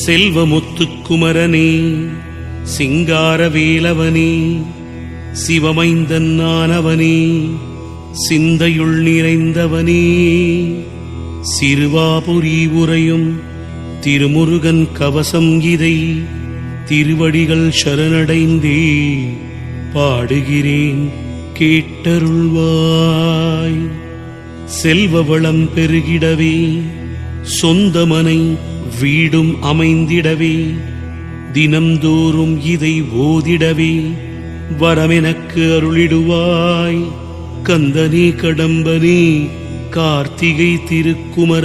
செல்வமுத்துக்குமரனே, சிங்காரவேலவனே, சிவமைந்தன் நானவனே, சிந்தையுள் நிறைந்தவனே, சிறுவாபுரி உரையும் திருமுருகன் கவசம் இதை திருவடிகள் சரணடைந்தே பாடுகிறேன் கேட்டருள்வாய். செல்வ வளம் பெருகிடவே, சொந்தமனை வீடும் அமைந்திடவே, தினம்தோறும் இதை ஓதிடவே வரமெனக்கு அருளிடுவாய். கந்தனே கடம்பனே கார்த்திகை திருக்குமர